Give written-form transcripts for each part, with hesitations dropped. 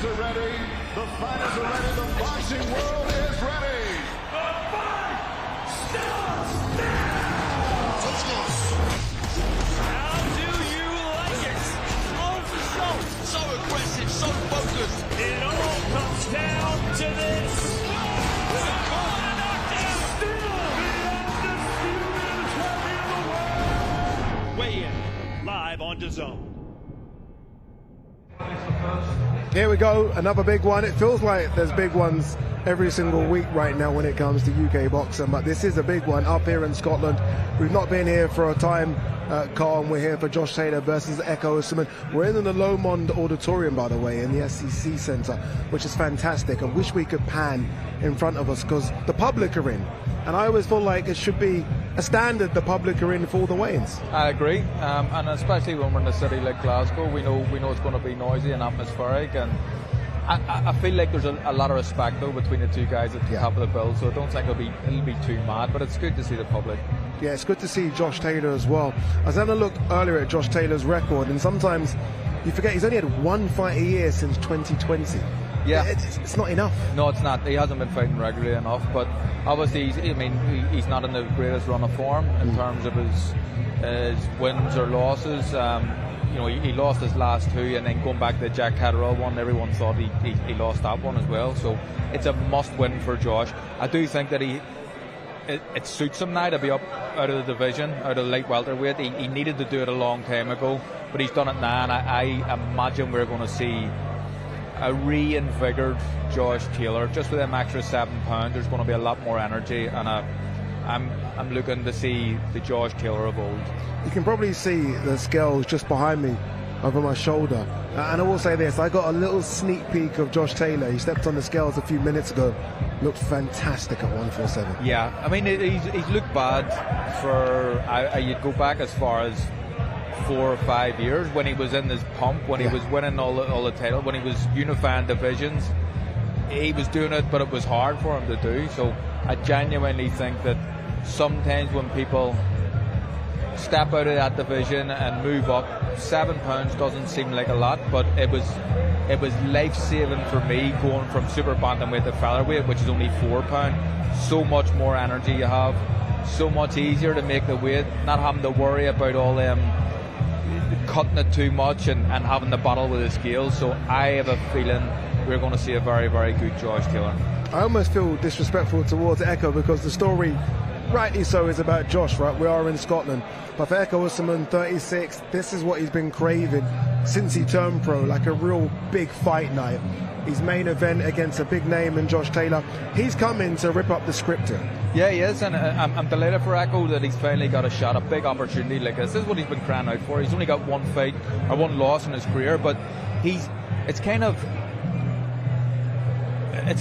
judges are ready, the fighters are ready, the boxing world is ready. The fight starts now! Let's go. How do you like it? On the show. So aggressive, so focused. It all comes down to this. Weigh-In, live on DAZN. Here we go, another big one. It feels like there's big ones every single week right now when it comes to UK boxing, but this is a big one up here in Scotland. We've not been here for a time, Carl, and we're here for Josh Taylor versus Ekow Essuman. We're in the Lomond Auditorium, by the way, in the SEC Centre, which is fantastic. I wish we could pan in front of us because the public are in, and I always feel like it should be a standard the public are in for all the weigh-ins. I agree, and especially when we're in a city like Glasgow, we know it's going to be noisy and atmospheric, and I feel like there's a lot of respect though between the two guys at the top of the bill, so I don't think it'll be too mad, but it's good to see the public. Yeah, it's good to see Josh Taylor as well. I was having a look earlier at Josh Taylor's record, and sometimes you forget he's only had one fight a year since 2020. Yeah, it's not enough. No, it's not. He hasn't been fighting regularly enough, but obviously, he's not in the greatest run of form in terms of his wins or losses. He lost his last two, and then going back to the Jack Catterall one, everyone thought he lost that one as well. So it's a must-win for Josh. I do think that it suits him now to be up out of the division, out of light welterweight. He needed to do it a long time ago, but he's done it now, and I imagine we're going to see a reinvigorated Josh Taylor. Just with them extra 7 pounds, there's going to be a lot more energy, and I'm looking to see the Josh Taylor of old. You can probably see the scales just behind me over my shoulder, and I will say this, I got a little sneak peek of Josh Taylor. He stepped on the scales a few minutes ago, looked fantastic at 147. Yeah, I mean he's looked bad for you'd go back as far as 4 or 5 years when he was in his pump, when he was winning all the titles, when he was unifying divisions. He was doing it, but it was hard for him to do. So I genuinely think that sometimes when people step out of that division and move up, 7 pounds doesn't seem like a lot, but it was life-saving for me going from super bantamweight to featherweight, which is only 4 pounds. So much more energy you have, so much easier to make the weight, not having to worry about all them cutting it too much and having to battle with the scales. So I have a feeling we're going to see a very, very good Josh Taylor. I almost feel disrespectful towards Ekow because the story, rightly so, is about Josh, right? We are in Scotland. But for Ekow Essuman, 36, this is what he's been craving since he turned pro, like a real big fight night. His main event against a big name in Josh Taylor. He's coming to rip up the script here. Yeah, he is, and I'm delighted for Ekow that he's finally got a shot, a big opportunity like this. This is what he's been crying out for. He's only got one fight, or one loss in his career, but it's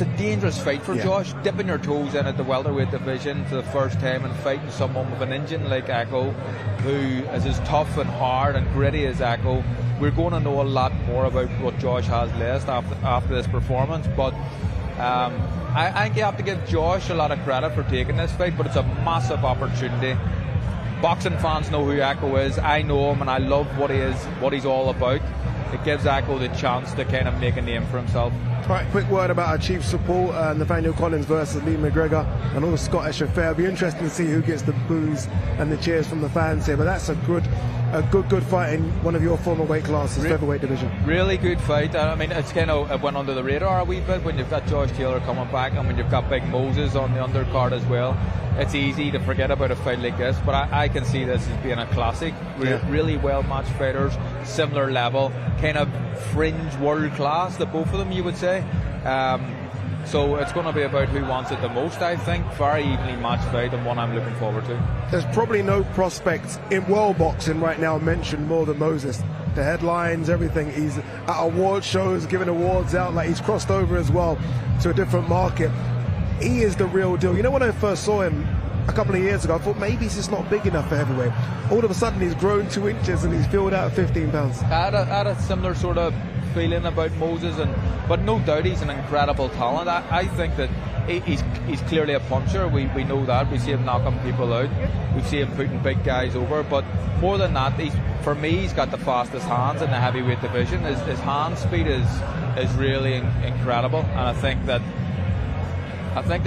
a dangerous fight for Josh, dipping your toes in at the welterweight division for the first time and fighting someone with an engine like Ekow, who is as tough and hard and gritty as Ekow. We're going to know a lot more about what Josh has left after this performance, but I think you have to give Josh a lot of credit for taking this fight, but it's a massive opportunity. Boxing fans know who Ekow is. I know him and I love what he is, what he's all about. It gives Ekow the chance to kind of make a name for himself. Right, quick word about our chief support, Nathaniel Collins versus Lee McGregor, and all the Scottish affair. It'll be interesting to see who gets the boos and the cheers from the fans here, but that's a good fight in one of your former weight classes, featherweight division. Really good fight. I mean, it's kind of, it went under the radar a wee bit when you've got Josh Taylor coming back and when you've got Big Moses on the undercard as well. It's easy to forget about a fight like this, but I can see this as being a classic. Really well-matched fighters, similar level, kind of fringe world class, the both of them, you would say. So it's going to be about who wants it the most, I think. Very evenly matched fight, and one I'm looking forward to. There's probably no prospect in world boxing right now mentioned more than Moses. The headlines, everything. He's at award shows, giving awards out, like he's crossed over as well to a different market. He is the real deal. You know, when I first saw him a couple of years ago, I thought maybe he's just not big enough for heavyweight. All of a sudden he's grown 2 inches and he's filled out 15 pounds. I had a similar sort of feeling about Moses, but no doubt he's an incredible talent. I think that he's clearly a puncher. We know that. We see him knocking people out. We see him putting big guys over. But more than that, for me, he's got the fastest hands in the heavyweight division. His hand speed is really incredible, and I think that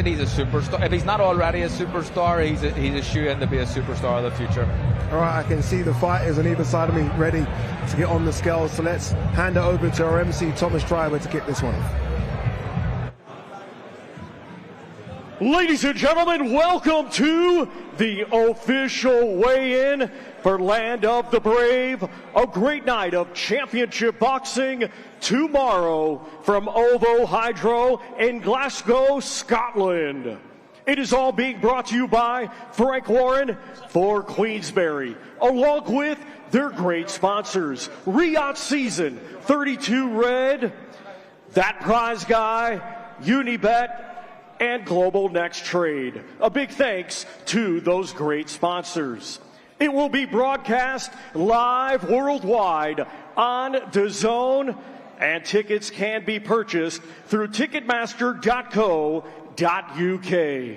he's a superstar. If he's not already a superstar, he's a shoe-in to be a superstar of the future. All right, I can see the fighters on either side of me ready to get on the scales. So let's hand it over to our MC, Thomas Treiber, to kick this one off. Ladies and gentlemen, welcome to the official weigh-in for Land of the Brave. A great night of championship boxing tomorrow from Ovo Hydro in Glasgow, Scotland. It is all being brought to you by Frank Warren for Queensberry, along with their great sponsors, Riyadh Season, 32 Red, That Prize Guy, Unibet, and Global Next Trade. A big thanks to those great sponsors. It will be broadcast live worldwide on DAZN, and tickets can be purchased through Ticketmaster.co.uk.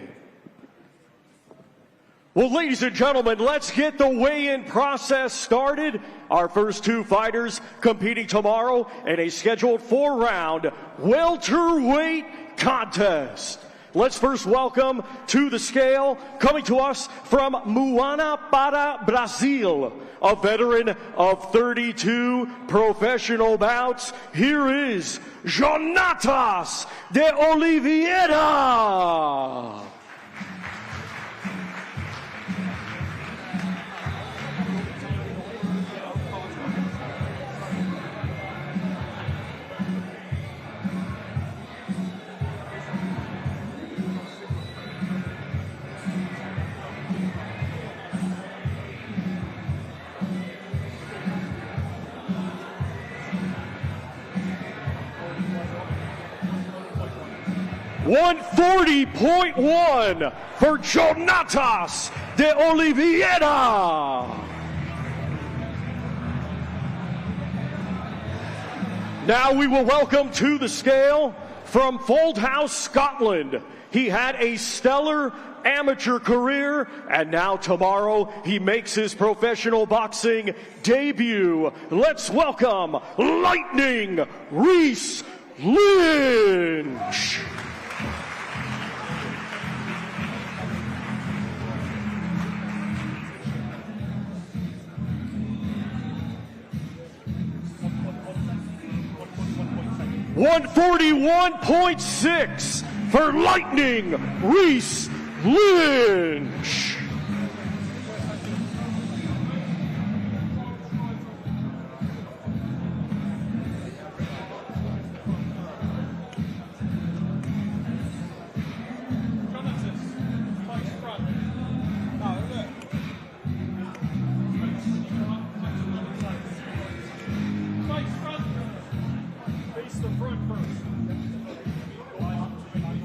Well, ladies and gentlemen, let's get the weigh-in process started. Our first two fighters competing tomorrow in a scheduled 4-round welterweight contest. Let's first welcome to the scale, coming to us from Moana para Brazil, a veteran of 32 professional bouts. Here is Jonatas de Oliveira. 140.1 for Jonatas de Oliveira. Now we will welcome to the scale from Foldhouse, Scotland. He had a stellar amateur career, and now tomorrow he makes his professional boxing debut. Let's welcome Lightning Reese Lynch. $141.6 for Lightning Reese Lynch.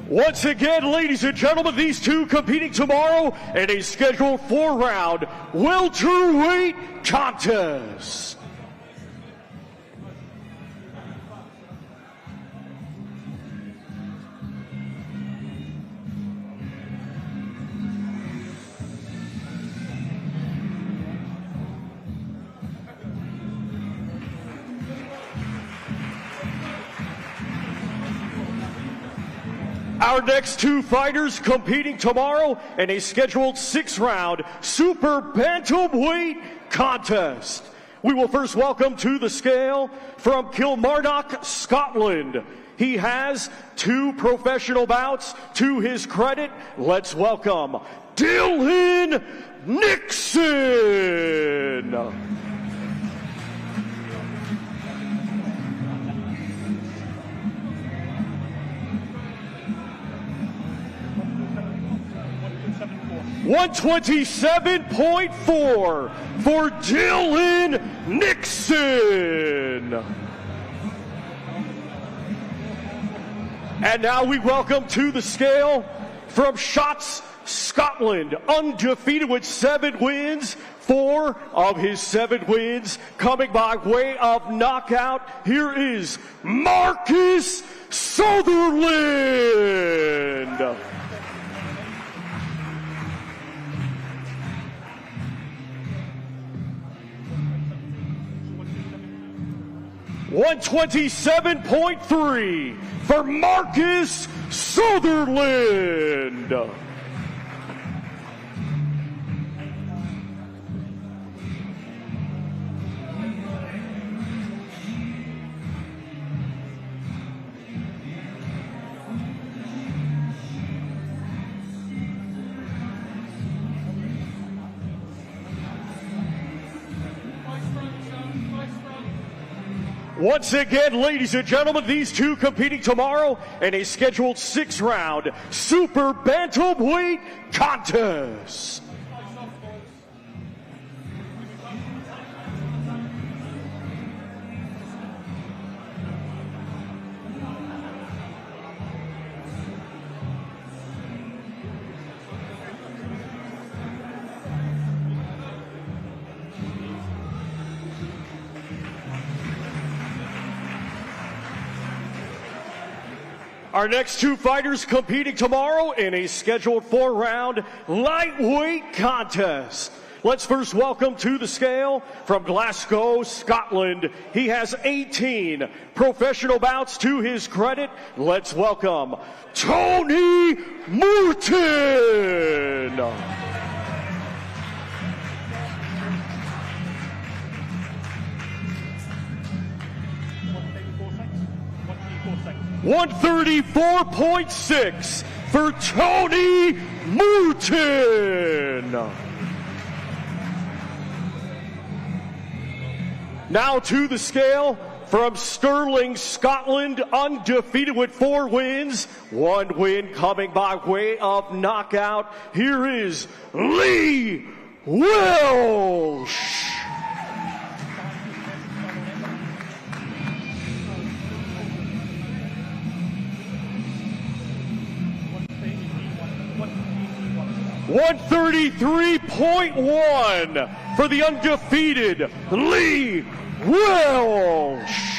Once again, ladies and gentlemen, these two competing tomorrow in a scheduled 4-round welterweight contest. Our next two fighters competing tomorrow in a scheduled 6-round super bantamweight contest. We will first welcome to the scale from Kilmarnock, Scotland. He has 2 professional bouts to his credit. Let's welcome Dylan Nixon. $127.4 for Dylan Nixon. And now we welcome to the scale from Shotts, Scotland, undefeated with 7 wins. 4 of his 7 wins coming by way of knockout. Here is Marcus Sutherland. $127.3 for Marcus Sutherland. Once again, ladies and gentlemen, these two competing tomorrow in a scheduled 6-round super bantamweight contest. Our next 2 fighters competing tomorrow in a scheduled 4-round lightweight contest. Let's first welcome to the scale from Glasgow, Scotland. He has 18 professional bouts to his credit. Let's welcome Tony Morton. 134.6 for Tony Morton. Now to the scale from Stirling, Scotland, undefeated with 4 wins. 1 win coming by way of knockout. Here is Lee Welsh. $133.1 for the undefeated Lee Welsh.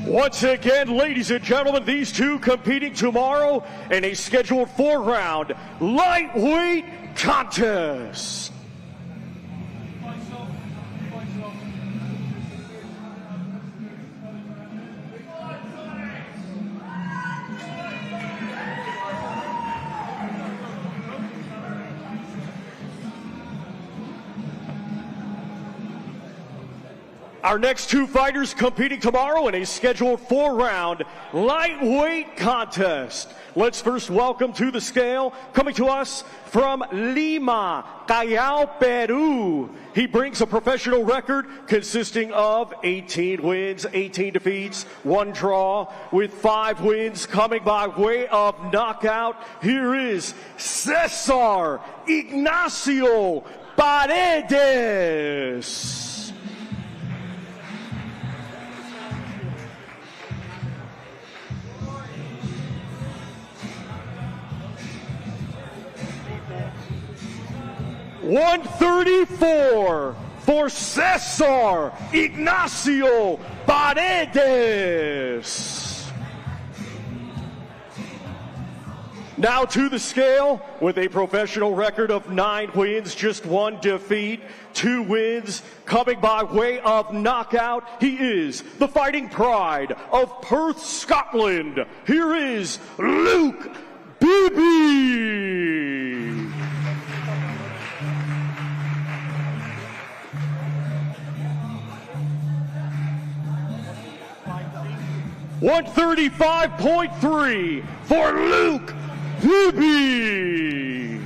Once again, ladies and gentlemen, these two competing tomorrow in a scheduled 4-round lightweight contest. Our next 2 fighters competing tomorrow in a scheduled 4-round lightweight contest. Let's first welcome to the scale, coming to us from Lima, Callao, Peru. He brings a professional record consisting of 18 wins, 18 defeats, 1 draw, with 5 wins coming by way of knockout. Here is Cesar Ignacio Paredes. $134 for Cesar Ignacio Paredes. Now to the scale with a professional record of 9 wins, just 1 defeat, 2 wins coming by way of knockout. He is the fighting pride of Perth, Scotland. Here is Luke Bibby. $135.3 for Luke Bibby.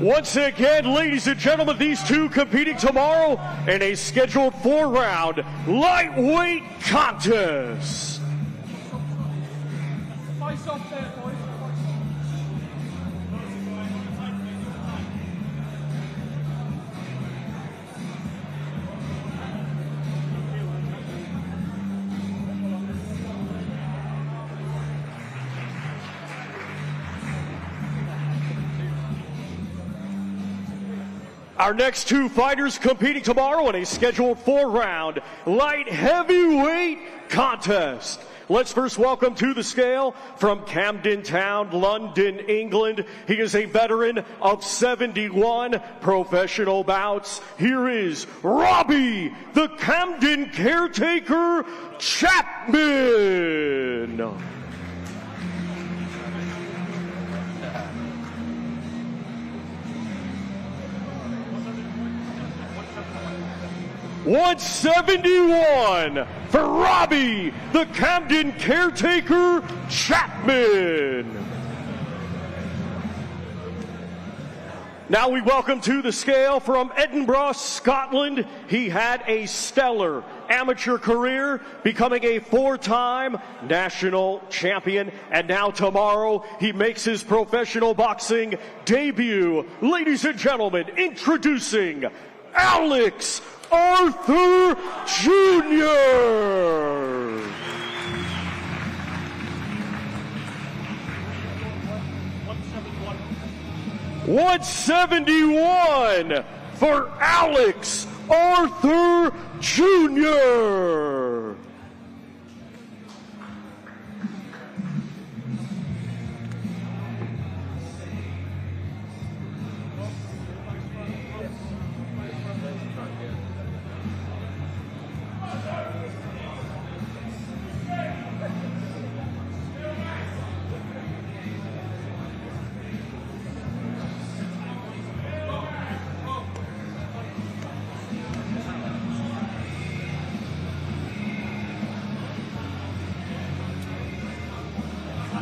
Once again, ladies and gentlemen, these two competing tomorrow in a scheduled 4-round lightweight contest. Our next two fighters competing tomorrow in a scheduled 4-round light heavyweight contest. Let's first welcome to the scale from Camden Town, London, England. He is a veteran of 71 professional bouts. Here is Robbie, the Camden Caretaker Chapman. 171 for Robbie, the Camden Caretaker Chapman. Now we welcome to the scale from Edinburgh, Scotland. He had a stellar amateur career, becoming a 4-time national champion. And now tomorrow, he makes his professional boxing debut. Ladies and gentlemen, introducing Alex Arthur Jr. $171 for Alex Arthur Jr.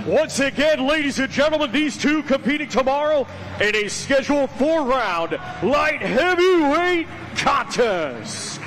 Once again, ladies and gentlemen, these two competing tomorrow in a scheduled 4-round light heavyweight contest.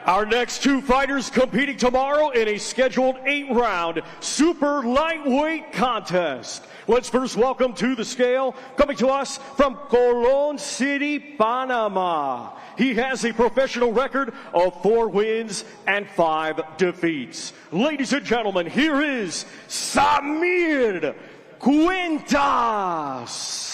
Our next two fighters competing tomorrow in a scheduled 8-round super lightweight contest. Let's first welcome to the scale, coming to us from Colón City, Panama. He has a professional record of 4 wins and 5 defeats. Ladies and gentlemen, here is Samir Cuentas.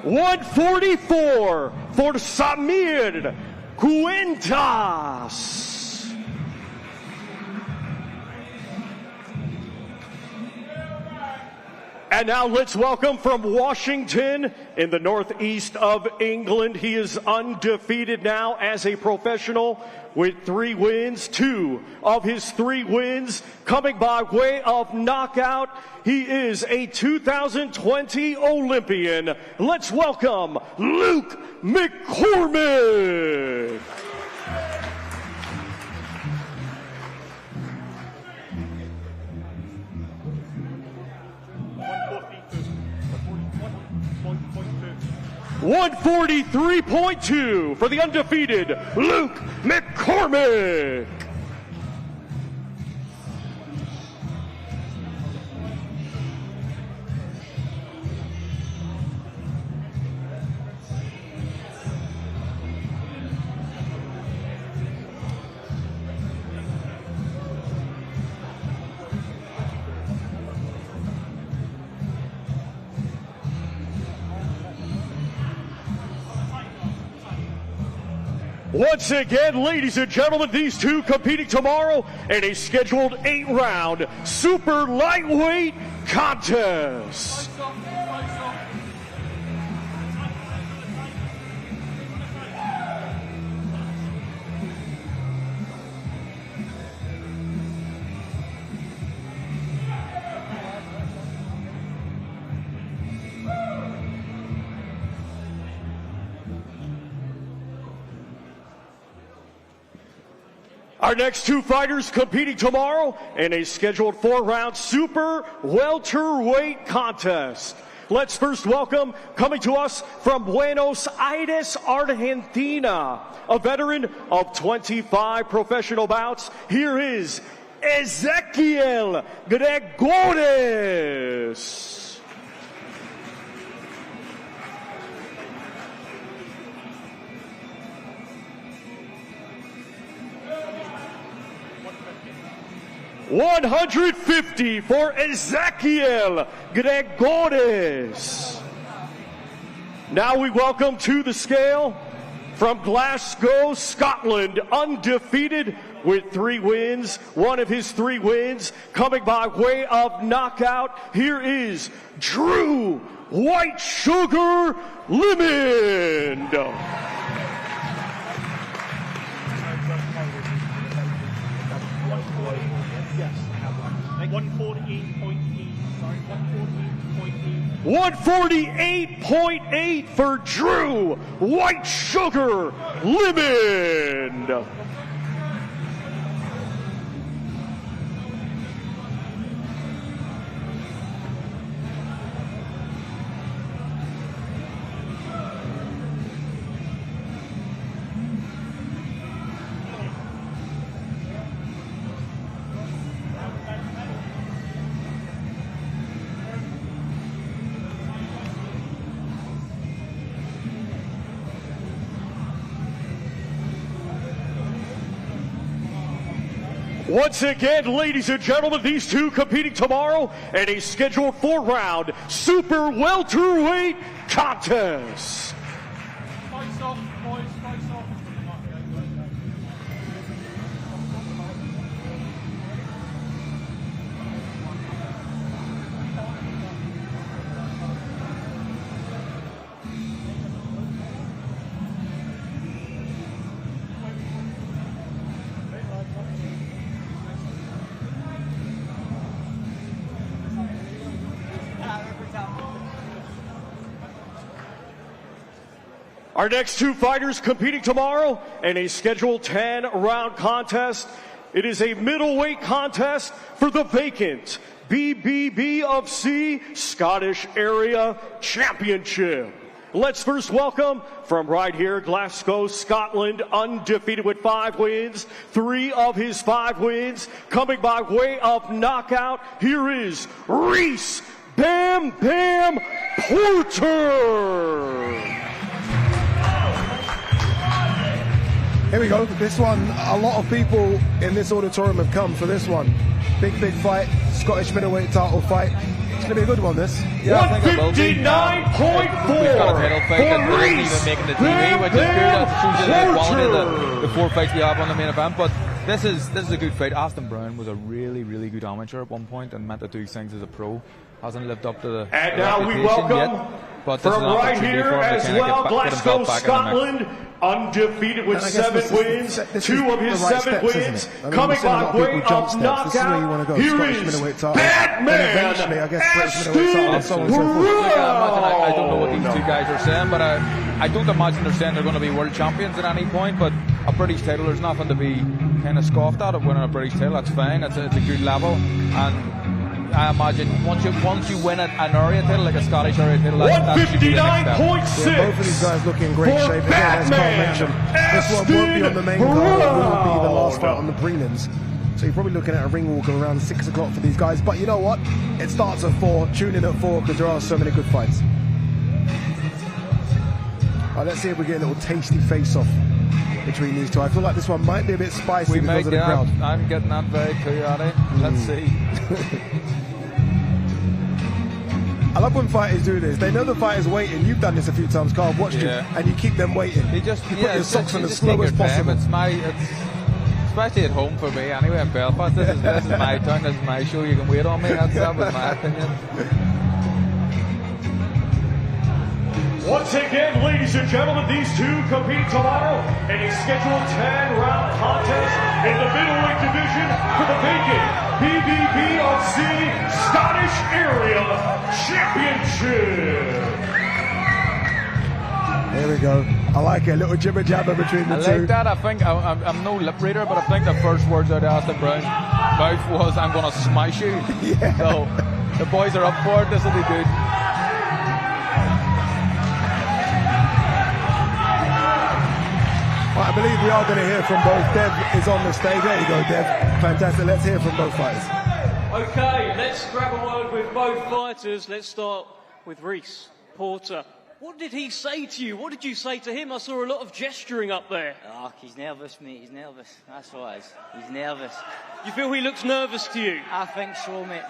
$144 for Samir Cuentas. And now let's welcome from Washington in the northeast of England. He is undefeated now as a professional with 3 wins. 2 of his 3 wins coming by way of knockout. He is a 2020 Olympian. Let's welcome Luke McCormick. $143.2 for the undefeated Luke McCormick. Once again, ladies and gentlemen, these two competing tomorrow in a scheduled 8-round super lightweight contest. Our next two fighters competing tomorrow in a scheduled 4-round super welterweight contest. Let's first welcome, coming to us from Buenos Aires, Argentina, a veteran of 25 professional bouts. Here is Ezequiel Gregores. 150 for Ezequiel Gregores. Now we welcome to the scale from Glasgow, Scotland, undefeated with 3 wins. One of his 3 wins coming by way of knockout. Here is Drew White Sugar Limond. Sorry, 148.8 for Drew White Sugar Limond. Once again, ladies and gentlemen, these two competing tomorrow in a scheduled 4-round super welterweight contest. Fights off, boys, fights off. Our next two fighters competing tomorrow in a scheduled 10-round contest. It is a middleweight contest for the vacant BBB of C Scottish Area Championship. Let's first welcome from right here, Glasgow, Scotland, undefeated with 5 wins. 3 of his 5 wins coming by way of knockout. Here is Reese Bam Bam Porter. Here we go. This one, a lot of people in this auditorium have come for this one. Big fight, Scottish middleweight title fight. It's going to be a good one, this. Yeah, I think it will be. 159.4 We've got a title fight that isn't even making the TV, which is good. That shows you the quality of the 4 fights we have on the main event. But this is a good fight. Aston Brown was a really good amateur at one point and meant to do things as a pro. Hasn't lived up to the And now we welcome yet, but from right here as well, Glasgow, Scotland, undefeated with 7 wins. 2 of his 7 wins coming by way of knockout. Here is Batman Aston I don't know what these 2 guys are saying, but I don't imagine they're saying they're going to be world champions at any point. But a British title, there's nothing to be kind of scoffed at winning a British title. That's fine. It's a good level. And I imagine once you win an area title, like a Scottish area title, that should be the next step. 159.6. Yeah, both of these guys look in great shape. Again, as Carl mentioned, this one won't be on the main card. It will be the last fight on the prelims. So you're probably looking at a ring walk around 6 o'clock for these guys. But you know what? It starts at 4. Tune in at 4 because there are so many good fights. All right, let's see if we get a little tasty face-off between these two. I feel like this one might be a bit spicy because of the crowd. I'm getting that very clear, Addy. Let's see. I love when fighters do this. They know the fighter's waiting. You've done this a few times, Carl. I've watched you, and you keep them waiting. You put your socks on as slow as possible. It's especially at home for me. Anyway, in Belfast, this is my town. This is my show. You can wait on me. That was my opinion. Once again, ladies and gentlemen, these two compete tomorrow in a scheduled 10-round contest in the middleweight division for the vacant BBB of C Scottish Area Championship. Here we go. I like it. A little jibber jabber between the two. I like that. I think I'm no lip reader, but I think the first words out of Aston Brown's mouth was, "I'm going to smash you." Yeah. So the boys are up for it. This will be good. Well, I believe we are going to hear from both. Dev is on the stage. There you go, Dev. Fantastic. Let's hear from both fighters. Okay, let's grab a word with both fighters. Let's start with Reese Porter. What did he say to you? What did you say to him? I saw a lot of gesturing up there. Oh, he's nervous, mate. He's nervous. That's what it is. He's nervous. You feel he looks nervous to you? I think so, mate.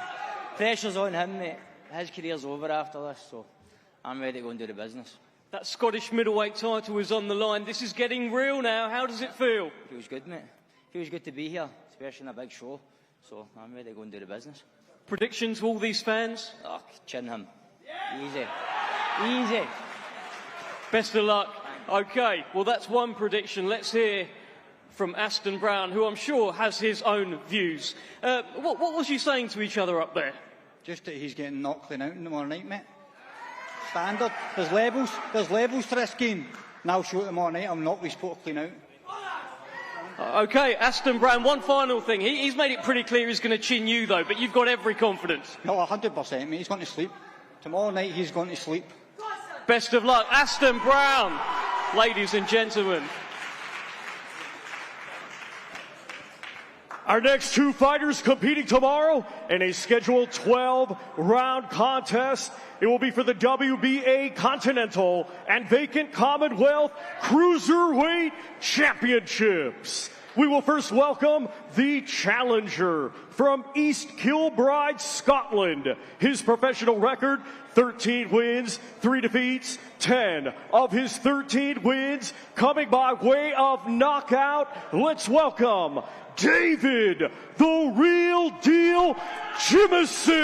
Pressure's on him, mate. His career's over after this, so I'm ready to go and do the business. That Scottish middleweight title is on the line. This is getting real now. How does it feel? Feels good, mate. Feels good to be here, especially in a big show. So I'm ready to go and do the business. Predictions to all these fans? Oh, chin him. Easy. Easy. Best of luck. Okay, well that's one prediction. Let's hear from Aston Brown, who I'm sure has his own views. What was you saying to each other up there? Just that he's getting knocked clean out in tomorrow night, mate. Standard. There's levels to this game. And I'll show it tomorrow night. I'll knock this sport clean out. Okay, Aston Brown, one final thing. He's made it pretty clear he's going to chin you, though, but you've got every confidence. No, 100%, mate. He's going to sleep. Tomorrow night, he's going to sleep. Best of luck. Aston Brown, ladies and gentlemen. Our next two fighters competing tomorrow in a scheduled 12-round contest. It will be for the WBA Continental and Vacant Commonwealth Cruiserweight Championships. We will first welcome the challenger from East Kilbride, Scotland. His professional record, 13 wins, 3 defeats, 10 of his 13 wins coming by way of knockout. Let's welcome David, the real deal, Jamieson.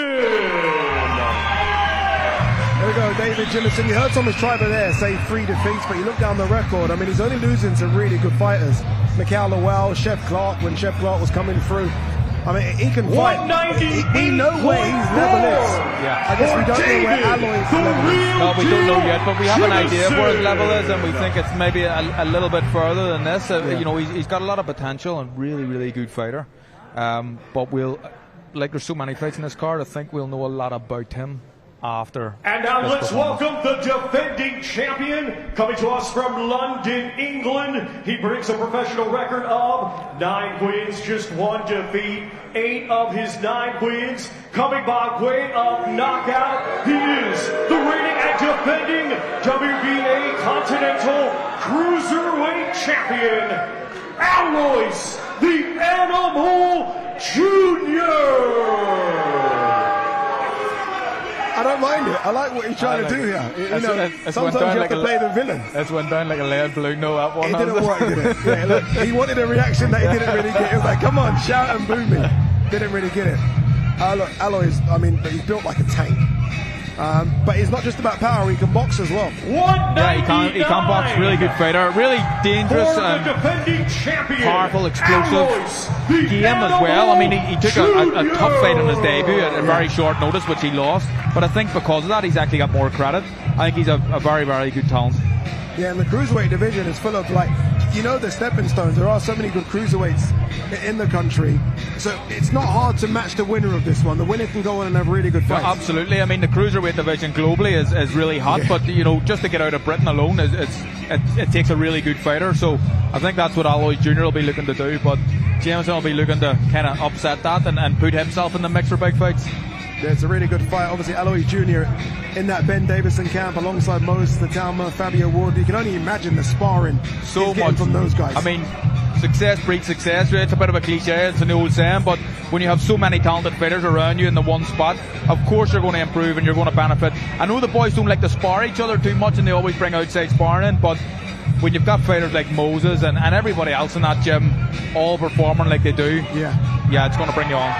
There we go, David Jamieson. You heard Thomas Triber there say 3 defeats, but you look down the record. I mean, he's only losing to really good fighters. Mikhail Lowell, Chef Clark, when Chef Clark was coming through. I mean, he can fight. We know where his level is. Yeah. I guess we don't know where Aloys' level is. No, we don't know yet, but we have an idea of where his level is, and we think it's maybe a little bit further than this. Yeah. You know, he's got a lot of potential and really, really good fighter. But there's so many fights in this card, I think we'll know a lot about him after. And now let's welcome the defending champion coming to us from London, England. He brings a professional record of 9 wins, just 1 defeat. 8 of his 9 wins coming by way of knockout. He is the reigning and defending WBA Continental Cruiserweight Champion, Aloys the Animal Jr. I don't mind it. I like what he's trying to do here. You know, sometimes you have to play the villain. That's went down like a lead balloon. No, that one. It didn't work, did it? Yeah, look, he wanted a reaction that he didn't really get. He was like, come on, shout and boo me. Didn't really get it. Look, Aloys, I mean, he's built like a tank. But it's not just about power, he can box as well. Yeah, he can box. Really good fighter. Really dangerous and powerful, explosive game as well. I mean, he took a tough fight on his debut at a very short notice, which he lost. But I think because of that, he's actually got more credit. I think he's a very, very good talent. Yeah, and the cruiserweight division is full of, like, you know, the stepping stones. There are so many good cruiserweights in the country, so it's not hard to match the winner of this one. The winner can go on and have really good fights. Yeah, absolutely. I mean, the cruiserweight division globally is really hot, but you know, just to get out of Britain alone, it takes a really good fighter. So I think that's what Aloys Jr will be looking to do. But Jamieson will be looking to kind of upset that and put himself in the mix for big fights. Yeah, it's a really good fight. Obviously, Aloys Jr. in that Ben Davison camp alongside Moses, Itauma, Fabio Ward. You can only imagine the sparring so he's much from those guys. I mean, success breeds success. It's a bit of a cliche, it's an old saying, but when you have so many talented fighters around you in the one spot, of course you're going to improve and you're going to benefit. I know the boys don't like to spar each other too much and they always bring outside sparring in, but when you've got fighters like Moses and everybody else in that gym all performing like they do, yeah, it's going to bring you on.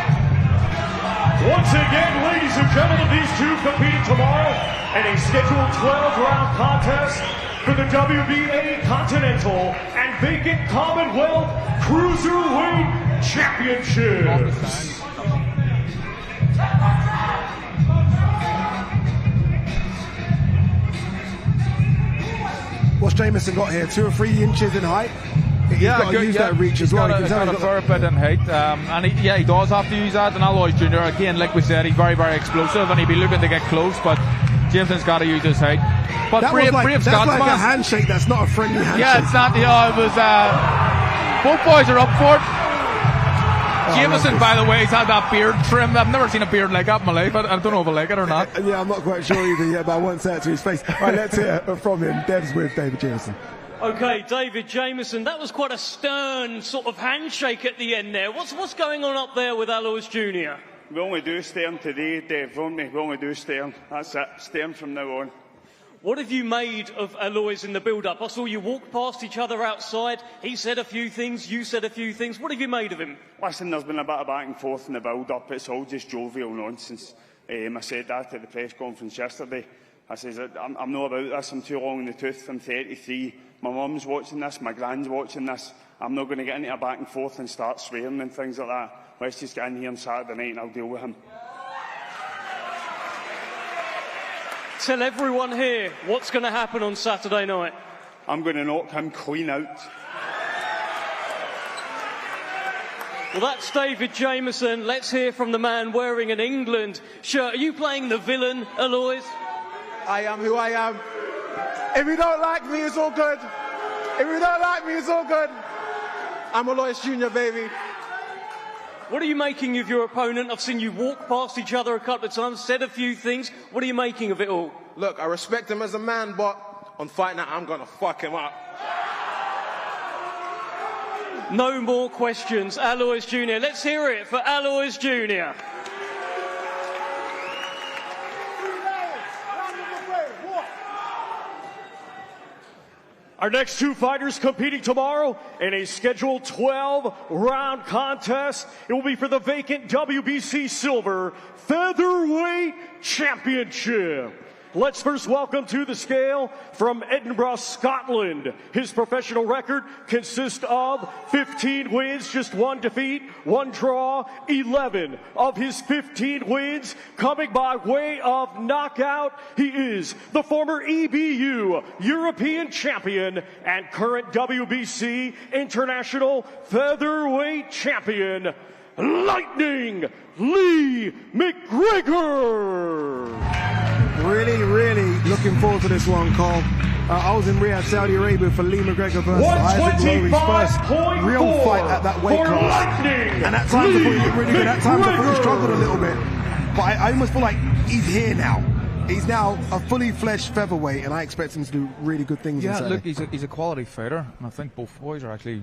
Once again, ladies and gentlemen, these two competing tomorrow in a scheduled 12-round contest for the WBA Continental and Vacant Commonwealth Cruiserweight Championships. Jamieson got here? 2 or 3 inches in height? He's got to use that reach as well. He's got a fair bit in height, and he does have to use that. And Aloys Jr, again, like we said, he's very, very explosive, and he'd be looking to get close, but Jameson's got to use his height. But that's like a handshake. That's not a friendly handshake. Yeah, it's not. It was. Both boys are up for it. Jameson, by the way, he's had that beard trim. I've never seen a beard like that in my life. I don't know if I like it or not. Yeah, I'm not quite sure either yet, but I won't say it to his face. All right, let's hear from him. Dev's with David Jamieson. Okay, David Jamieson, that was quite a stern sort of handshake at the end there. What's going on up there with Aloys Jr? We only do stern today, Dev, won't we? We only do stern. That's it. Stern from now on. What have you made of Aloys in the build-up? I saw you walk past each other outside. He said a few things, you said a few things. What have you made of him? Listen, there's been a bit of back and forth in the build-up. It's all just jovial nonsense. I said that at the press conference yesterday. I says, I'm not about this. I'm too long in the tooth. I'm 33. My mum's watching this. My grand's watching this. I'm not going to get into a back and forth and start swearing and things like that. Let's just get in here on Saturday night and I'll deal with him. Tell everyone here what's going to happen on Saturday night. I'm going to knock him clean out. Well, that's David Jamieson. Let's hear from the man wearing an England shirt. Are you playing the villain, Aloys? I am who I am. If you don't like me, it's all good. If you don't like me, it's all good. I'm Aloys Jr, baby. What are you making of your opponent? I've seen you walk past each other a couple of times, said a few things. What are you making of it all? Look, I respect him as a man, but on fight night, I'm going to fuck him up. No more questions. Aloys Jr. Let's hear it for Aloys Jr. Our next 2 fighters competing tomorrow in a scheduled 12-round contest. It will be for the vacant WBC Silver Featherweight Championship. Let's first welcome to the scale from Edinburgh, Scotland. His professional record consists of 15 wins, just 1 defeat, 1 draw, 11 of his 15 wins coming by way of knockout. He is the former EBU European champion and current WBC International Featherweight champion, Lightning Lee McGregor. Really looking forward to this one, Cole. I was in Riyadh, Saudi Arabia for Lee McGregor versus Isaac Lowry's first real fight at that weight class. And at times I thought he looked really good. At times I thought he struggled a little bit. But I almost feel like he's here now. He's now a fully fledged featherweight, and I expect him to do really good things. Yeah, look, he's a quality fighter, and I think both boys are actually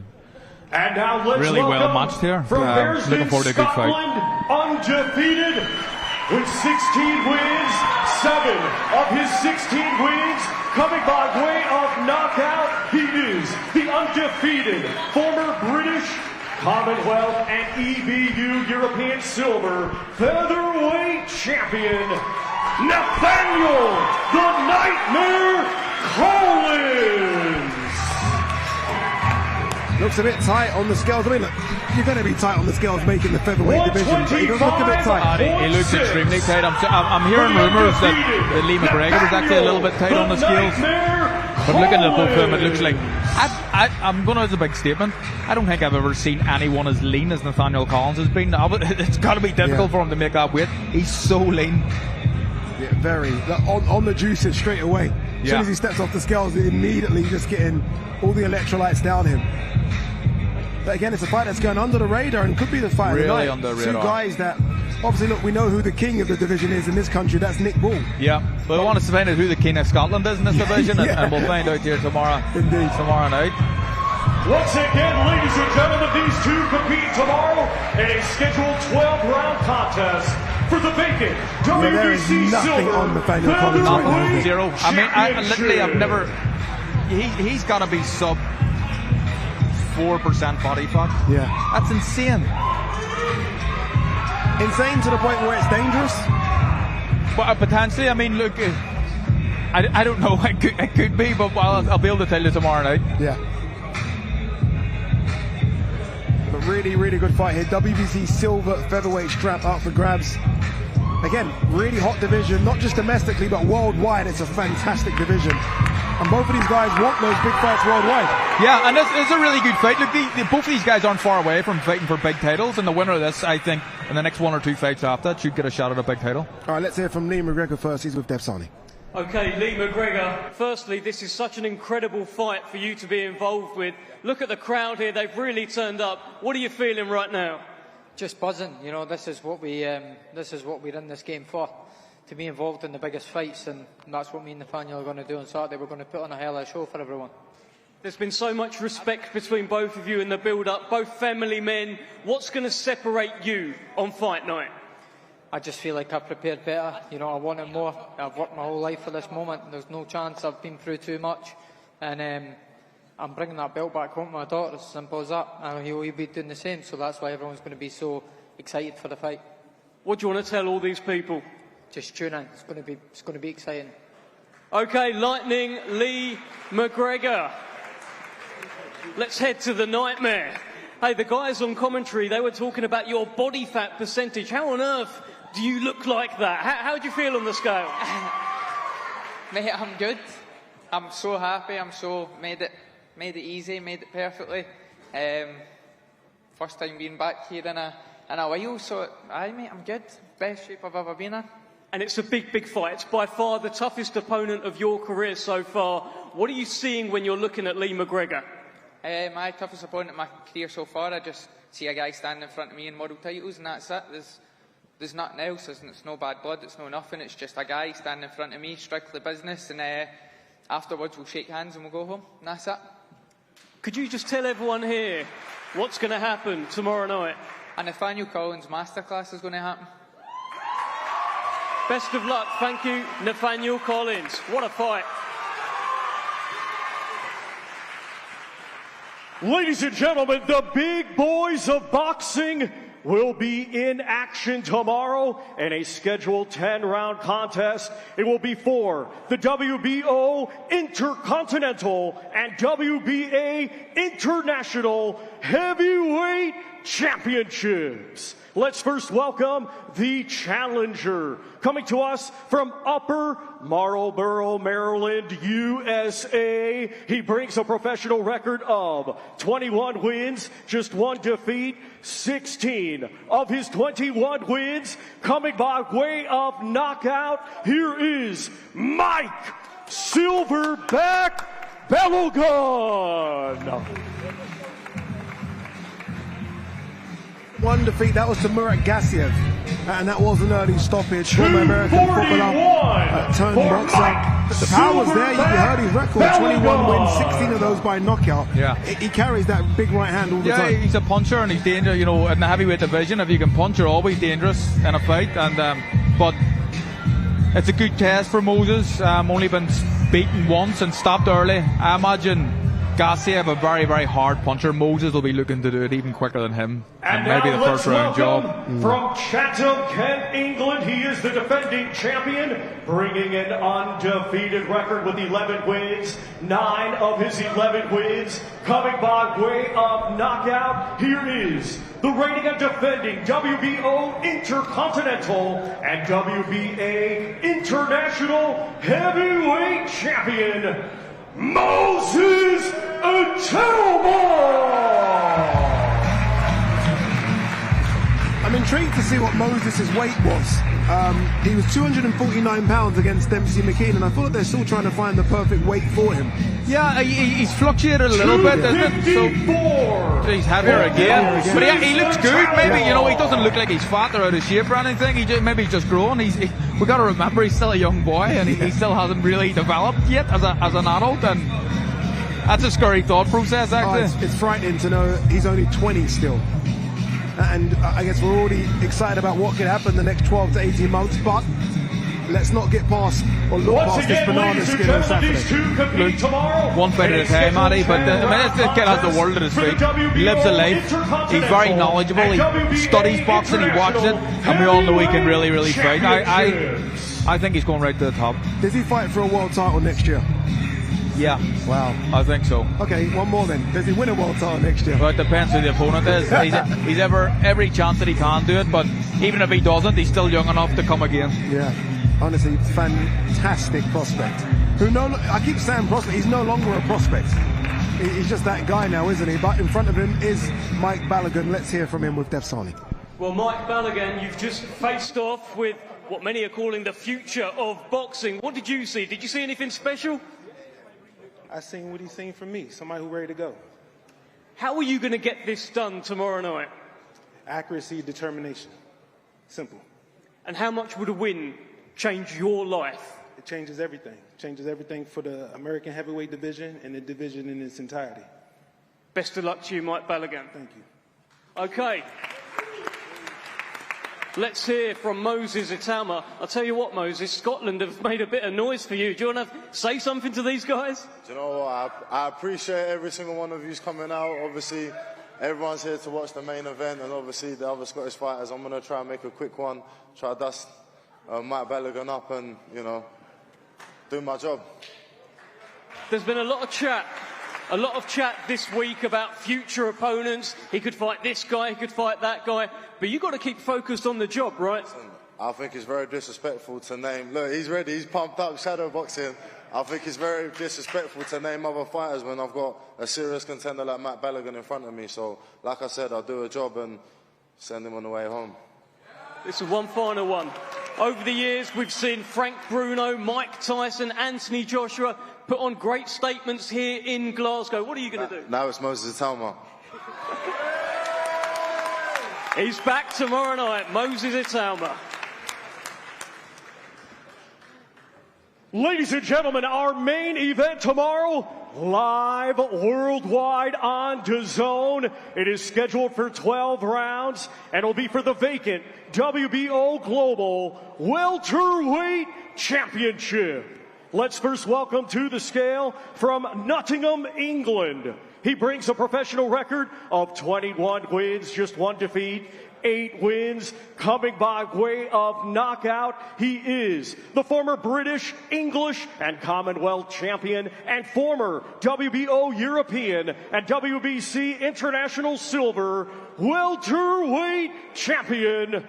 and now let's really well matched here. Looking forward to a good fight. Undefeated with 16 wins, 7 of his 16 wins coming by way of knockout. He is the undefeated former British Commonwealth and EBU European Silver Featherweight Champion, Nathaniel the Nightmare Collins. Looks a bit tight on the scales. I mean, look, you're going to be tight on the scales making the featherweight division, but he does look a bit tight. He looks extremely tight. I'm hearing rumours that Lee McGregor was actually a little bit tight on the scales. But looking at both of them, it looks like I'm going to have a big statement. I don't think I've ever seen anyone as lean as Nathaniel Collins has been. It's got to be difficult for him to make that weight. He's so lean. Yeah, very. On the juices straight away. As soon as he steps off the scales, immediately just getting all the electrolytes down him. But again, it's a fight that's going under the radar and could be the fight really of the night. Under the 2 radar. guys that, obviously, look, we know who the king of the division is in this country. That's Nick Bull. Yeah, but I want us to find out who the king of Scotland is in this division, and we'll find out here tomorrow. Indeed. Tomorrow night. Once again, ladies and gentlemen, these 2 compete tomorrow in a scheduled 12-round contest for the vacant WBC Silver on Nathaniel Collins right now. Zero. I mean, I've never. He's got to be sub 4% body fat. Yeah, that's insane. Insane to the point where it's dangerous. But potentially, I mean, look, I don't know. It could be, but I'll be able to tell you tomorrow night. Yeah. But really good fight here. WBC Silver Featherweight strap up for grabs. Again, really hot division, not just domestically, but worldwide. It's a fantastic division. And both of these guys want those big fights worldwide. Yeah, and this is a really good fight. Look, both of these guys aren't far away from fighting for big titles, and the winner of this, I think, in the next 1 or 2 fights after that, should get a shot at a big title. All right, let's hear from Lee McGregor first. He's with DAZN. Okay, Lee McGregor, firstly, this is such an incredible fight for you to be involved with. Look at the crowd here, they've really turned up. What are you feeling right now? Just buzzing. You know, this is what we're in this game for, to be involved in the biggest fights, and that's what me and Nathaniel are going to do on Saturday. We're going to put on a hell of a show for everyone. There's been so much respect between both of you in the build-up, both family men. What's going to separate you on fight night? I just feel like I've prepared better. You know, I wanted more. I've worked my whole life for this moment. There's no chance. I've been through too much, and I'm bringing that belt back home to my daughter. As simple as that. And he'll be doing the same. So that's why everyone's going to be so excited for the fight. What do you want to tell all these people? Just tune in. It's going to be exciting. Okay, Lightning Lee McGregor. Let's head to the nightmare. Hey, the guys on commentary, they were talking about your body fat percentage. How on earth do you look like that? How do you feel on the scale? Mate, I'm good. I'm so happy. I'm so made it easy, made it perfectly. First time being back here in a while, so aye, mate, I'm good. Best shape I've ever been in. And it's a big, big fight. It's by far the toughest opponent of your career so far. What are you seeing when you're looking at Lee McGregor? My toughest opponent in my career so far, I just see a guy standing in front of me in world titles, and that's it. There's nothing else. It's no bad blood. It's no nothing. It's just a guy standing in front of me, strictly business, and afterwards we'll shake hands and we'll go home, and that's it. Could you just tell everyone here what's going to happen tomorrow night? A Nathaniel Collins masterclass is going to happen. Best of luck. Thank you, Nathaniel Collins. What a fight. Ladies and gentlemen, the big boys of boxing will be in action tomorrow in a scheduled 10-round contest. It will be for the WBO Intercontinental and WBA International Heavyweight Championships. Let's first welcome the challenger, coming to us from Upper Marlboro, Maryland, USA. He brings a professional record of 21 wins, just 1 defeat, 16 of his 21 wins coming by way of knockout. Here is Mike Silverback Balogun. 1 defeat, that was to Murat Gassiev, and that was an early stoppage. Former American footballer, turned boxer. The power was there. You heard his record: 21 wins, 16 of those by knockout. Yeah, he carries that big right hand all the time. Yeah, he's a puncher and he's dangerous. You know, in the heavyweight division, if you can punch, you're always dangerous in a fight. And but it's a good test for Moses. Only been beaten once and stopped early. I imagine Gassiev, a very, very hard puncher. Moses will be looking to do it even quicker than him. And maybe the first round job. From Chatham, Kent, England, he is the defending champion, bringing an undefeated record with 11 wins. 9 of his 11 wins coming by way of knockout. Here is the reigning and defending WBO Intercontinental and WBA International Heavyweight Champion, Moses Itauma. I'm intrigued to see what Moses' weight was. He was 249 pounds against Dempsey McKean, and I thought they're still trying to find the perfect weight for him. Yeah, he's fluctuated a little bit, isn't it? So he's heavier again. But he looks good. Maybe, you know, he doesn't look like he's fat or out of shape or anything. Maybe he's just grown. We got to remember he's still a young boy, and he still hasn't really developed yet as an adult. And that's a scary thought process, actually. It's frightening to know he's only 20 still. And I guess we're already excited about what could happen the next 12 to 18 months, but let's not get past or look past this banana skin on Saturday. Look, one fight at a time, Matty, but this kid has the world at his feet. He lives a life. He's very knowledgeable. He studies boxing, he watches it, and we all know he can really, really fight. I think he's going right to the top. Does he fight for a world title next year? Yeah. Wow. I think so. Okay, one more then. Does he win a world title next year? Well, it depends who the opponent is. He's every chance that he can do it, but even if he doesn't, he's still young enough to come again. Yeah, honestly, fantastic prospect. I keep saying prospect, he's no longer a prospect. He's just that guy now, isn't he? But in front of him is Mike Balogun. Let's hear from him with DAZN. Well, Mike Balogun, you've just faced off with what many are calling the future of boxing. What did you see? Did you see anything special? I seen what he's seen from me, somebody who's ready to go. How are you going to get this done tomorrow night? Accuracy, determination. Simple. And how much would a win change your life? It changes everything. It changes everything for the American heavyweight division and the division in its entirety. Best of luck to you, Mike Balogun. Thank you. Okay. Let's hear from Moses Itauma. I'll tell you what, Moses, Scotland have made a bit of noise for you. Do you want to say something to these guys? Do you know what? I appreciate every single one of you coming out. Obviously, everyone's here to watch the main event, and obviously the other Scottish fighters. I'm going to try and make a quick one, try to dust Mike Balogun up and, you know, do my job. There's been a lot of chat this week about future opponents. He could fight this guy, he could fight that guy. But you've got to keep focused on the job, right? I think it's very disrespectful to name... Look, he's ready, he's pumped up, shadow boxing. I think it's very disrespectful to name other fighters when I've got a serious contender like Matt Balogun in front of me. So, like I said, I'll do a job and send him on the way home. This is one final one. Over the years, we've seen Frank Bruno, Mike Tyson, Anthony Joshua put on great statements here in Glasgow. What are you going to do? Now it's Moses Itauma. He's back tomorrow night, Moses Itauma. Ladies and gentlemen, our main event tomorrow, live worldwide on DAZN. It is scheduled for 12 rounds, and it'll be for the vacant WBO Global Welterweight Championship. Let's first welcome to the scale from Nottingham, England. He brings a professional record of 21 wins, just 1 defeat, 8 wins, coming by way of knockout. He is the former British, English, and Commonwealth champion and former WBO European and WBC International Silver Welterweight champion,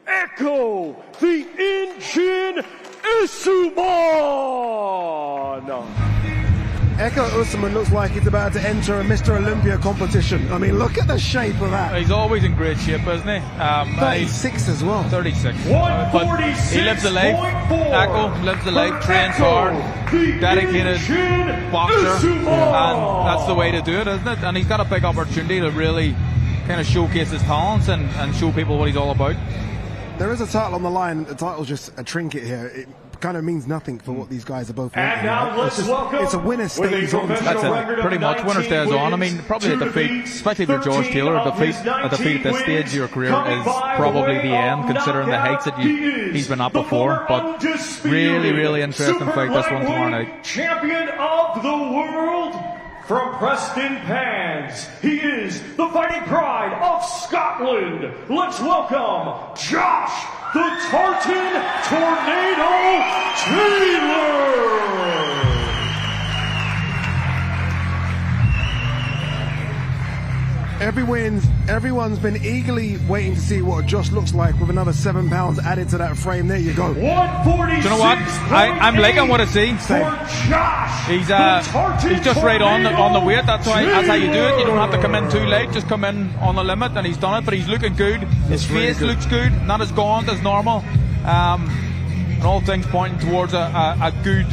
Ekow, the Engine Essuman. Ekow Essuman looks like he's about to enter a Mr. Olympia competition. I mean, look at the shape of that. He's always in great shape, isn't he? 36 as well. 36. But he lives the life. Ekow lives the life, trains hard, dedicated boxer, and that's the way to do it, isn't it? And he's got a big opportunity to really kind of showcase his talents and show people what he's all about. There is a title on the line. The title's just a trinket here. It kind of means nothing for what these guys are both making. And now let's welcome, it's a winner stays on. That's it. Pretty much winner stays on. I mean, probably a defeat, especially for George Taylor, a defeat at this stage of your career is probably the end, considering the heights that he's been at before. But really, really interesting fight, this one tomorrow night. Champion of the world from Preston Pans. He is the fighting pride of Scotland. Let's welcome Josh the Tartan Tornado Taylor. Everyone's been eagerly waiting to see what Josh looks like with another 7 pounds added to that frame. There you go. 146. Do you know what? I'm liking what I see. He's just right on the weight. That's how you do it. You don't have to come in too late. Just come in on the limit, and he's done it. But he's looking good. His face looks good. Not as gaunt as normal. And all things pointing towards a good.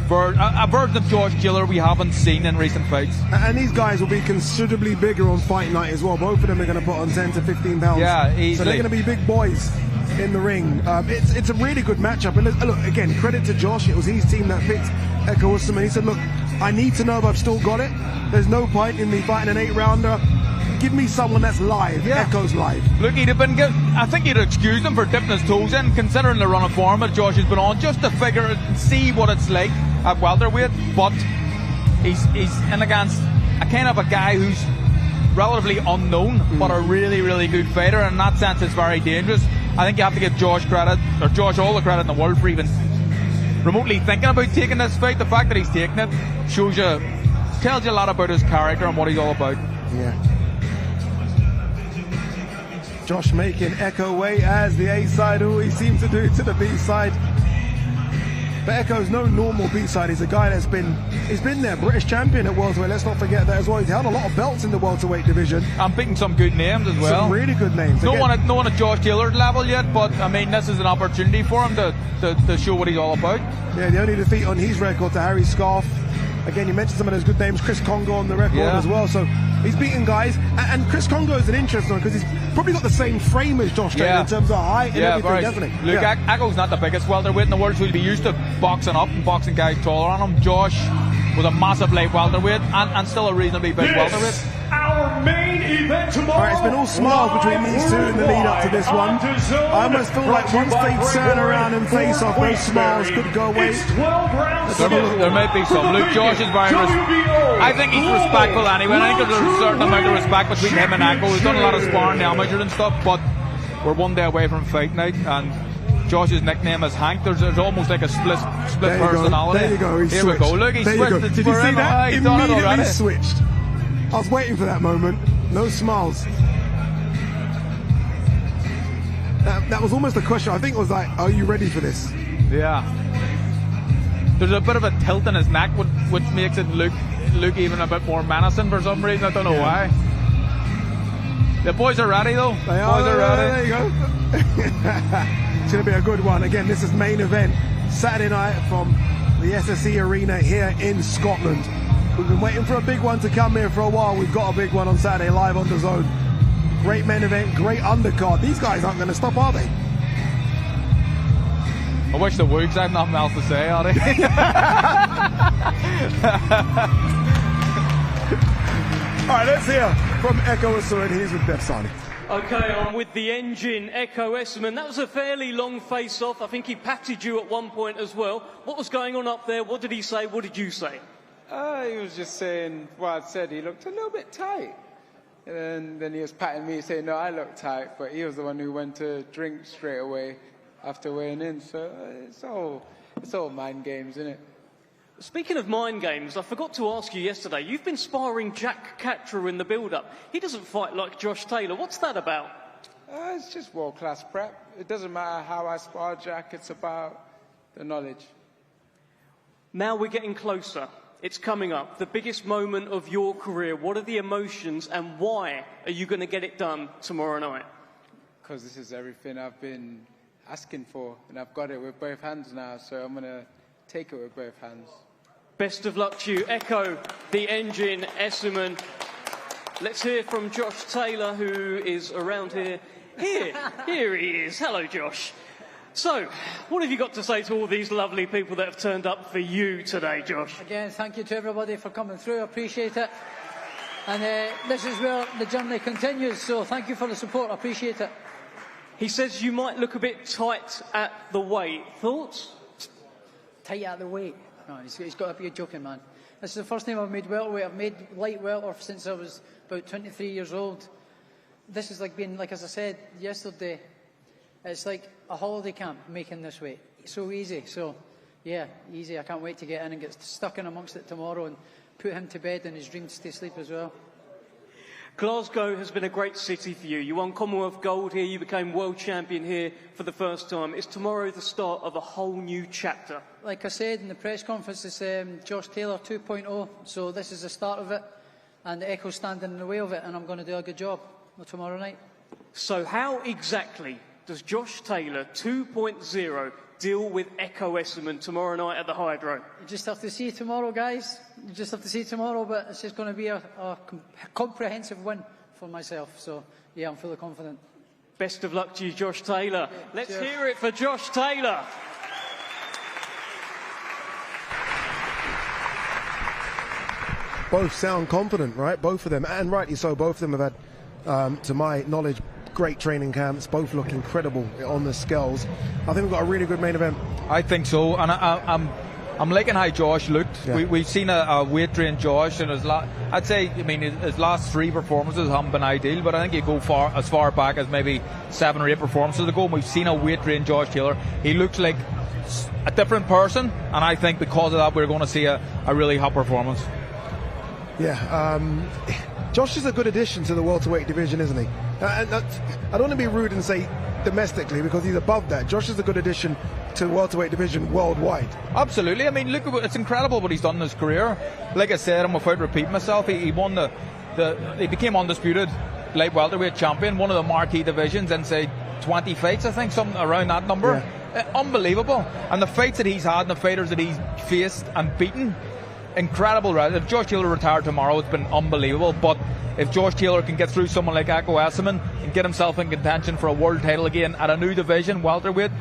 A version of George Taylor we haven't seen in recent fights. And these guys will be considerably bigger on fight night as well. Both of them are going to put on 10 to 15 pounds. Yeah, easily. So they're going to be big boys in the ring. It's a really good matchup. And look, again, credit to Josh. It was his team that picked Ekow Essuman. He said, look, I need to know if I've still got it. There's no point in me fighting an 8-rounder. Give me someone that's live. Yeah. Ekow's live. Look, he'd have been good. I think you'd excuse him for dipping his toes in, considering the run of form that Josh has been on, just to figure and see what it's like at welterweight. But he's in against a kind of a guy who's relatively unknown, but a really, really good fighter. And in that sense, it's very dangerous. I think you have to give Josh credit, or Josh all the credit in the world for even remotely thinking about taking this fight. The fact that he's taking it tells you a lot about his character and what he's all about. Yeah. Josh making Ekow way as the A side always seems to do to the B side. But Ekow's no normal B side. He's a guy he's been there, British champion at welterweight. Let's not forget that as well. He's held a lot of belts in the welterweight division. I'm beating some good names as well. Some really good names. No one at Josh Taylor's level yet, but I mean this is an opportunity for him to show what he's all about. Yeah, the only defeat on his record to Harry Scarf. Again, you mentioned some of those good names. Chris Congo on the record as well. So he's beaten guys. And Chris Congo is an interesting one because he's probably got the same frame as Josh Taylor in terms of height and everything, definitely. Look, Ekow's not the biggest welterweight in the world, so he'll be used to boxing up and boxing guys taller on him. Josh was a massive light welterweight and still a reasonably big welterweight. Our main event tomorrow. All right, it's been all smiles between these two in the lead up to this one. I almost feel like once they turn around and face off, those smiles could go away. There might be some. Look, Josh is very I think he's respectful anyway. I think there's a certain amount of respect between him and Ekow. We've done a lot of sparring, amateur and stuff, but we're one day away from fight night, and Josh's nickname is Hank. There's almost like a split personality. There you go. Here we go. Look, he switched. Did you see that? Immediately switched. I was waiting for that moment. No smiles. That was almost a question. I think it was like, are you ready for this? Yeah. There's a bit of a tilt in his neck, which makes it look even a bit more menacing for some reason. I don't know why. The boys are ready though. They are. Boys are ready. There you go. It's going to be a good one. Again, this is main event Saturday night from the SSE Arena here in Scotland. We've been waiting for a big one to come here for a while. We've got a big one on Saturday live on DAZN. Great main event, great undercard. These guys aren't going to stop, are they? I wish the Woogs had nothing else to say, are they? All right, let's hear from Ekow Essuman. He's with Beth Sani. Okay, I'm with the Engine Ekow Essuman. That was a fairly long face-off. I think he patted you at one point as well. What was going on up there? What did he say? What did you say? He was just saying what I said. He looked a little bit tight. And then he was patting me, saying, no, I look tight. But he was the one who went to drink straight away after weighing in. So it's all mind games, isn't it? Speaking of mind games, I forgot to ask you yesterday, you've been sparring Jack Catra in the build-up. He doesn't fight like Josh Taylor. What's that about? It's just world-class prep. It doesn't matter how I spar Jack. It's about the knowledge. Now we're getting closer. It's coming up, the biggest moment of your career. What are the emotions and why are you going to get it done tomorrow night? Because this is everything I've been asking for, and I've got it with both hands now, so I'm going to take it with both hands. Best of luck to you. Ekow, the Engine Essuman. Let's hear from Josh Taylor, who is around here. Here he is. Hello, Josh. So, what have you got to say to all these lovely people that have turned up for you today, Josh? Again, thank you to everybody for coming through. I appreciate it. And this is where the journey continues, so thank you for the support. I appreciate it. He says you might look a bit tight at the weight. Thoughts? Tight at the weight? No, he's got to be joking, man. This is the first time I've made welterweight. I've made light welter since I was about 23 years old. This is like being, like as I said yesterday, it's like a holiday camp making this weight. It's so easy. So, yeah, easy. I can't wait to get in and get stuck in amongst it tomorrow and put him to bed and his dream to stay asleep as well. Glasgow has been a great city for you. You won Commonwealth Gold here. You became world champion here for the first time. Is tomorrow the start of a whole new chapter? Like I said in the press conference, it's Josh Taylor 2.0. So this is the start of it. And Ekow's standing in the way of it. And I'm going to do a good job tomorrow night. So how exactly does Josh Taylor 2.0 deal with Ekow Essuman tomorrow night at the Hydro? You just have to see tomorrow, guys. You just have to see tomorrow, but it's just going to be a comprehensive win for myself. So, yeah, I'm fully confident. Best of luck to you, Josh Taylor. Let's hear it for Josh Taylor. Both sound confident, right? Both of them, and rightly so. Both of them have had, to my knowledge, great training camps. Both look incredible on the scales. I think we've got a really good main event. I think so, and I'm liking how Josh looked. Yeah. We've seen a weight trained Josh, and his last three performances haven't been ideal, but I think you go as far back as maybe 7 or 8 performances ago, and we've seen a weight trained Josh Taylor. He looks like a different person, and I think because of that we're going to see a really hot performance. Yeah, Josh is a good addition to the welterweight division, isn't he? And I don't want to be rude and say domestically, because he's above that. Josh is a good addition to the welterweight division worldwide. Absolutely. I mean, look, it's incredible what he's done in his career. Like I said, and without repeating myself, he won he became undisputed light welterweight champion, one of the marquee divisions in, say, 20 fights, I think, something around that number. Yeah. Unbelievable. And the fights that he's had and the fighters that he's faced and beaten, incredible. Right? If Josh Taylor retired tomorrow, it's been unbelievable. But if Josh Taylor can get through someone like Ekow Essuman and get himself in contention for a world title again at a new division, welterweight,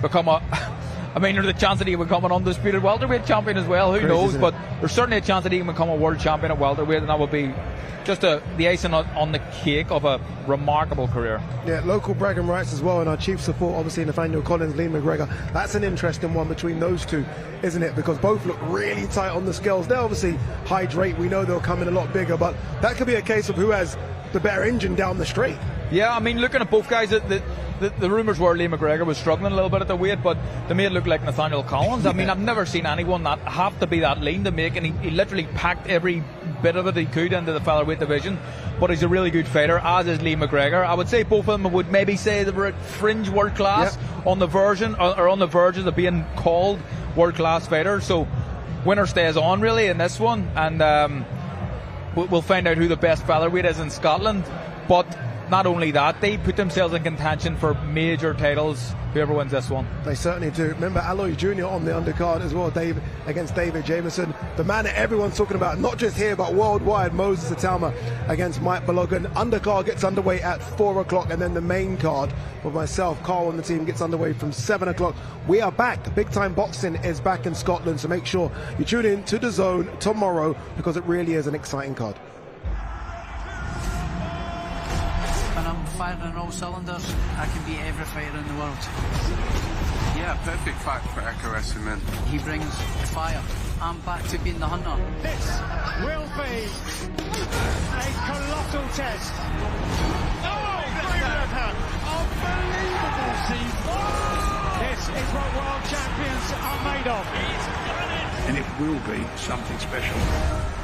I mean, there's a chance that he will become an undisputed welterweight champion as well. Who knows? But there's certainly a chance that he can become a world champion at welterweight, and that would be just the icing on the cake of a remarkable career. Yeah, local bragging rights as well, and our chief support, obviously, Nathaniel Collins, Lee McGregor. That's an interesting one between those two, isn't it? Because both look really tight on the scales. They're obviously hydrate. We know they'll come in a lot bigger, but that could be a case of who has the better engine down the straight. Yeah, I mean, looking at both guys, the rumours were Lee McGregor was struggling a little bit at the weight, but to me it looked like Nathaniel Collins. I mean, I've never seen anyone that have to be that lean to make, and he literally packed every bit of it he could into the featherweight division. But he's a really good fighter, as is Lee McGregor. I would say both of them would maybe say they were at fringe world class, on the version or on the verges of being called world class fighters. So winner stays on really in this one, and we'll find out who the best featherweight is in Scotland. But not only that, they put themselves in contention for major titles, whoever wins this one. They certainly do. Remember Aloys Jr on the undercard as well, Dave against David Jamieson. The man that everyone's talking about, not just here but worldwide, Moses Itauma against Mike Balogun. Undercard gets underway at 4 o'clock, and then the main card with myself, Carl, and the team gets underway from 7 o'clock. We are back. Big Time Boxing is back in Scotland, so make sure you tune in to DAZN tomorrow, because it really is an exciting card. Firing on all cylinders, I can beat every fighter in the world. Yeah, perfect fight for Ekow Essuman. He brings fire. I'm back to being the hunter. This will be a colossal test. Oh, unbelievable, Steve. This is what world champions are made of. And it will be something special.